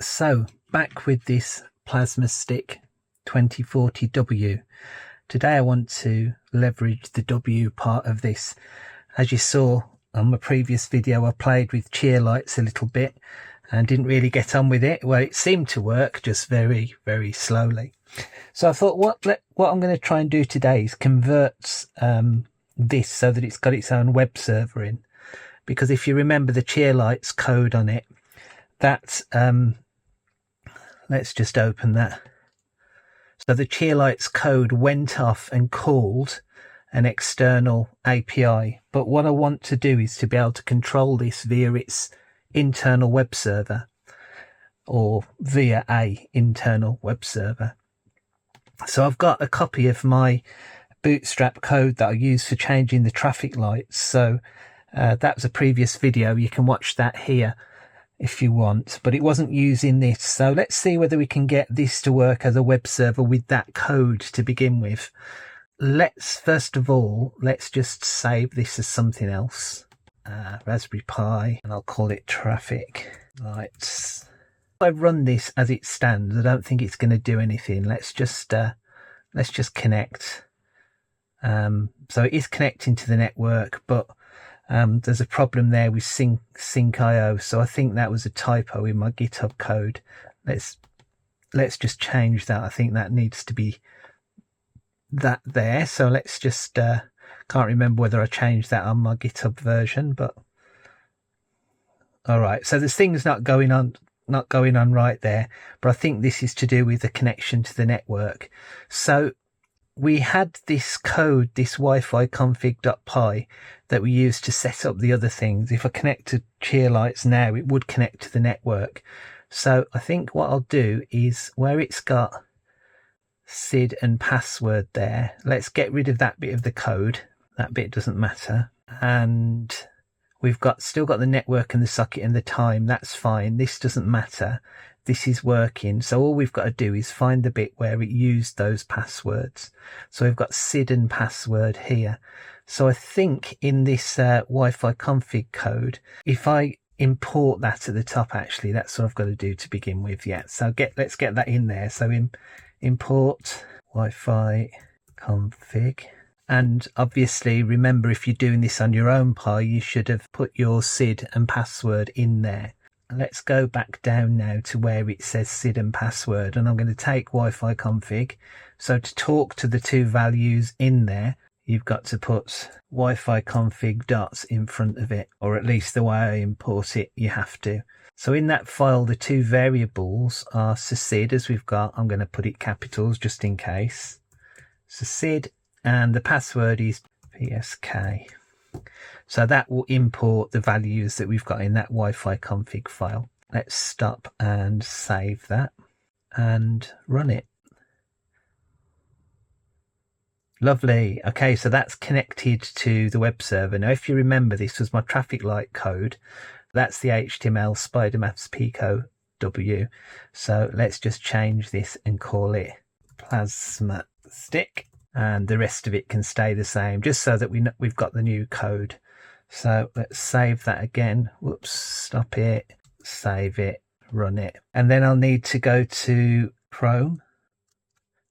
So back with this PlasmaStick 2040W. Today I want to leverage the W part of this. As you saw on my previous video, I played with cheer lights a little bit and didn't really get on with it. Well, it seemed to work, just very, very slowly. So I thought what I'm going to try and do today is convert this so that it's got its own web server in. Because if you remember the cheer lights code on it, that let's just open that. So the cheer lights code went off and called an external API. But what I want to do is to be able to control this via its internal web server or via a internal web server. So I've got a copy of my Bootstrap code that I use for changing the traffic lights. So that was a previous video. You can watch that here if you want, but it wasn't using this. So let's see whether we can get this to work as a web server with that code to begin with. First of all, let's just save this as something else. Raspberry Pi, and I'll call it traffic lights. If I run this as it stands, I don't think it's going to do anything. Let's just connect. So it is connecting to the network, but there's a problem there with sync.io, so I think that was a typo in my GitHub code. Let's just change that. I think that needs to be that there. So let's just can't remember whether I changed that on my GitHub version, but all right. So this thing's not going on right there, but I think this is to do with the connection to the network. So we had this code, this Wi-Fi config.py that we used to set up the other things. If I connect to cheer lights now, it would connect to the network. So I think what I'll do is where it's got SID and password there, let's get rid of that bit of the code. That bit doesn't matter. And we've still got the network and the socket and the time. That's fine. This doesn't matter. This is working. So all we've got to do is find the bit where it used those passwords. So we've got SID and password here. So I think in this Wi-Fi config code, if I import that at the top, actually, that's what I've got to do to begin with. Yeah. So let's get that in there. So import Wi-Fi config. And obviously, remember, if you're doing this on your own Pi, you should have put your SID and password in there. Let's go back down now to where it says SID and password, and I'm going to take Wi-Fi config. So to talk to the two values in there, you've got to put Wi-Fi config dots in front of it, or at least the way I import it, you have to. So in that file, the two variables are SID, as we've got. I'm going to put it capitals just in case. So SID, and the password is PSK. So that will import the values that we've got in that Wi-Fi config file. Let's stop and save that and run it. Lovely. Okay, so that's connected to the web server. Now, if you remember, this was my traffic light code. That's the HTML Spidermaf's Pico W. So let's just change this and call it PlasmaStick. And the rest of it can stay the same, just so that we've got the new code. So let's save that again. Whoops, stop it, save it, run it. And then I'll need to go to Chrome.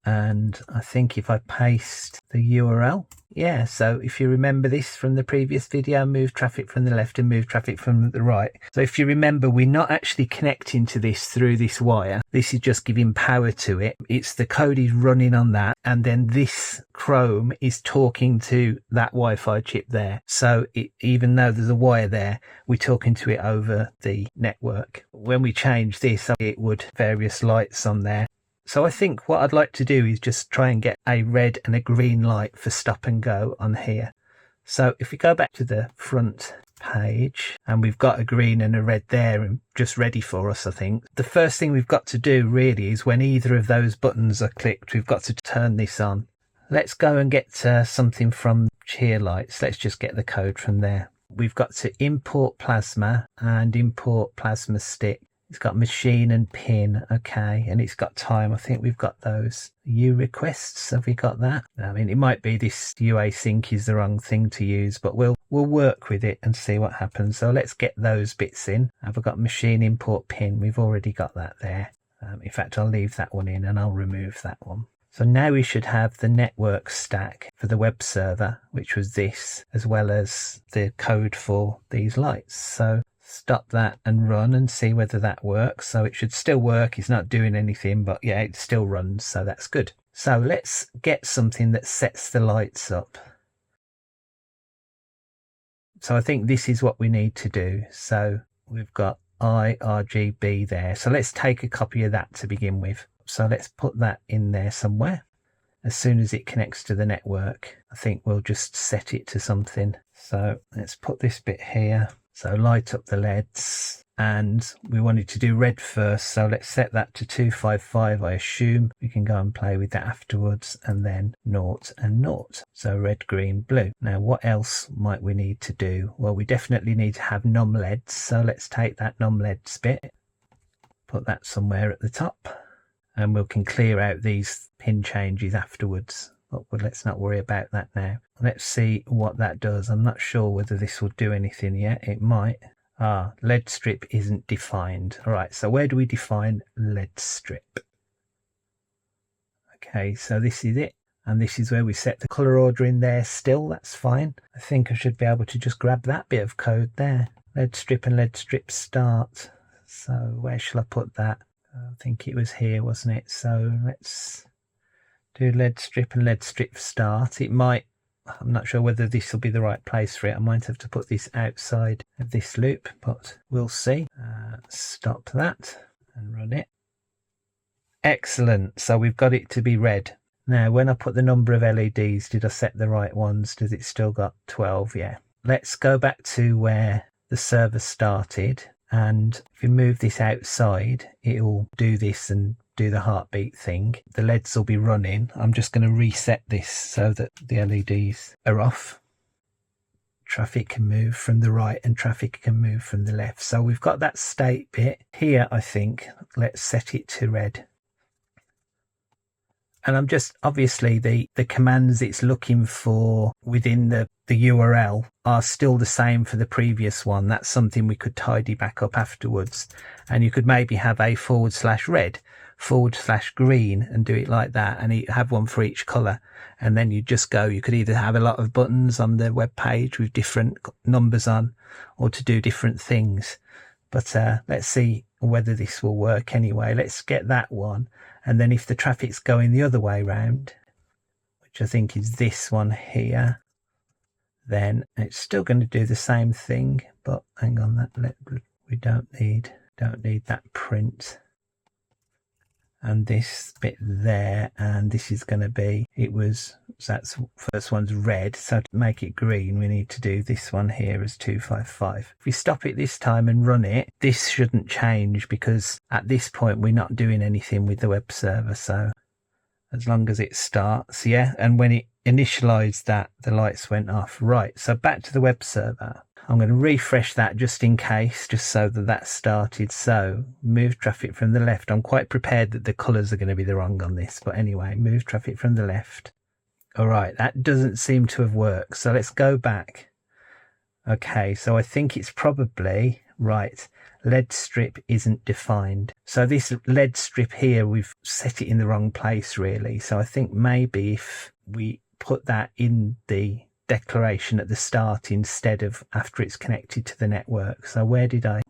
And I think if I paste the URL, yeah, so if you remember this from the previous video, move traffic from the left and move traffic from the right. So if you remember, we're not actually connecting to this through this wire. This is just giving power to it. It's the code is running on that. And then this Chrome is talking to that Wi-Fi chip there. So even though there's a wire there, we're talking to it over the network. When we change this, it would various lights on there. So I think what I'd like to do is just try and get a red and a green light for stop and go on here. So if we go back to the front page, and we've got a green and a red there and just ready for us, I think. The first thing we've got to do really is when either of those buttons are clicked, we've got to turn this on. Let's go and get something from cheer lights. Let's just get the code from there. We've got to import Plasma and import PlasmaStick. It's got machine and pin, okay, and it's got time. I think we've got those. U requests, have we got that? I mean, it might be this UA sync is the wrong thing to use, but we'll we'll work with it and see what happens. So let's get those bits in. I've got machine import pin. We've already got that there. In fact, I'll leave that one in and I'll remove that one. So now we should have the network stack for the web server, which was this, as well as the code for these lights. So stop that and run and see whether that works. So it should still work. It's not doing anything, but yeah, it still runs. So that's good. So let's get something that sets the lights up. So I think this is what we need to do. So we've got IRGB there. So let's take a copy of that to begin with. So let's put that in there somewhere. As soon as it connects to the network, I think we'll just set it to something. So let's put this bit here. So light up the LEDs, and we wanted to do red first. So let's set that to 255. I assume we can go and play with that afterwards, and then 0 and 0. So red, green, blue. Now what else might we need to do? Well, we definitely need to have num LEDs. So let's take that num LEDs bit, put that somewhere at the top. And we can clear out these pin changes afterwards, but let's not worry about that now. Let's see what that does. I'm not sure whether this will do anything yet. It might. LED strip isn't defined. All right, so where do we define LED strip? Okay, so this is it. And this is where we set the color order in there still. That's fine. I think I should be able to just grab that bit of code there. LED strip and LED strip start. So where shall I put that? I think it was here, wasn't it? So let's do LED strip and LED strip start. It might, I'm not sure whether this will be the right place for it. I might have to put this outside of this loop, but we'll see. Stop that and run it. Excellent. So we've got it to be red. Now, when I put the number of LEDs, did I set the right ones? Does it still got 12? Yeah. Let's go back to where the server started. And if you move this outside, it'll do this and do the heartbeat thing. The LEDs will be running. I'm just going to reset this so that the LEDs are off. Traffic can move from the right and traffic can move from the left. So we've got that state bit here. I think let's set it to red. And I'm just, obviously the commands it's looking for within the URL are still the same for the previous one. That's something we could tidy back up afterwards. And you could maybe have a /red, /green and do it like that, and have one for each color. And then you just go, you could either have a lot of buttons on the web page with different numbers on, or to do different things. But let's see whether this will work anyway. Let's get that one. And then if the traffic's going the other way round, which I think is this one here, then it's still going to do the same thing. But hang on, we don't need that print. And this bit there, and this is going to be, that's first one's red, so to make it green we need to do this one here as 255. If we stop it this time and run it, this shouldn't change, because at this point we're not doing anything with the web server. So as long as it starts, yeah, and when it initialized that, the lights went off. Right, so back to the web server. I'm going to refresh that just in case, just so that started. So move traffic from the left. I'm quite prepared that the colors are going to be the wrong on this, but anyway, move traffic from the left. All right, that doesn't seem to have worked. So let's go back. Okay, so I think it's probably right. LED strip isn't defined. So this LED strip here, we've set it in the wrong place really. So I think maybe if we put that in the declaration at the start instead of after it's connected to the network. So where did I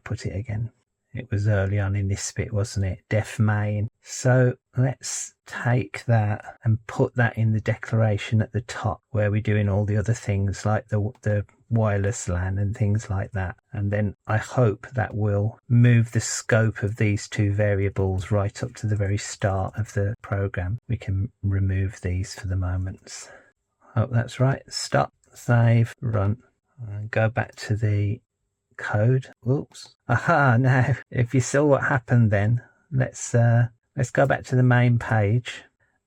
put it again? It was early on in this bit, wasn't it? Def main. So let's take that and put that in the declaration at the top where we're doing all the other things like the wireless LAN and things like that. And then I hope that will move the scope of these two variables right up to the very start of the program. We can remove these for the moment. Hope that's right. Stop, save, run, and go back to the code. Oops. Aha, now if you saw what happened then, let's go back to the main page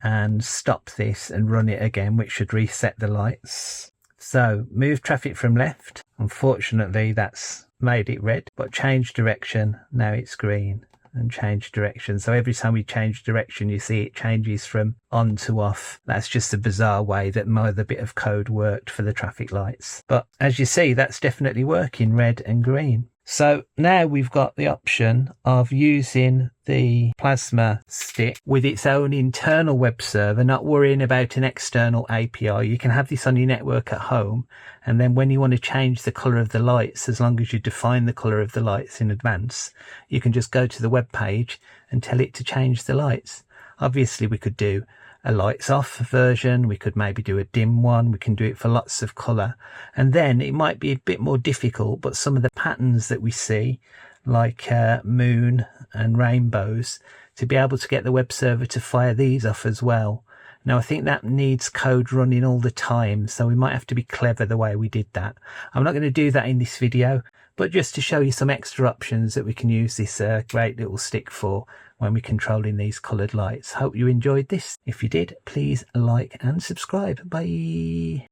and stop this and run it again, which should reset the lights. So move traffic from left. Unfortunately, that's made it red, but change direction. Now it's green. and change direction. So every time we change direction, you see it changes from on to off. That's just a bizarre way that my other bit of code worked for the traffic lights. But as you see, that's definitely working, red and green. So now we've got the option of using the PlasmaStick with its own internal web server, not worrying about an external API. You can have this on your network at home, and then when you want to change the color of the lights, as long as you define the color of the lights in advance, you can just go to the web page and tell it to change the lights. Obviously, we could do a lights off version, we could maybe do a dim one, we can do it for lots of color, and then it might be a bit more difficult, but some of the patterns that we see, like moon and rainbows, to be able to get the web server to fire these off as well. Now I think that needs code running all the time, so we might have to be clever the way we did that. I'm not going to do that in this video, but just to show you some extra options that we can use this great little stick for when we're controlling these coloured lights. Hope you enjoyed this. If you did, please like and subscribe. Bye.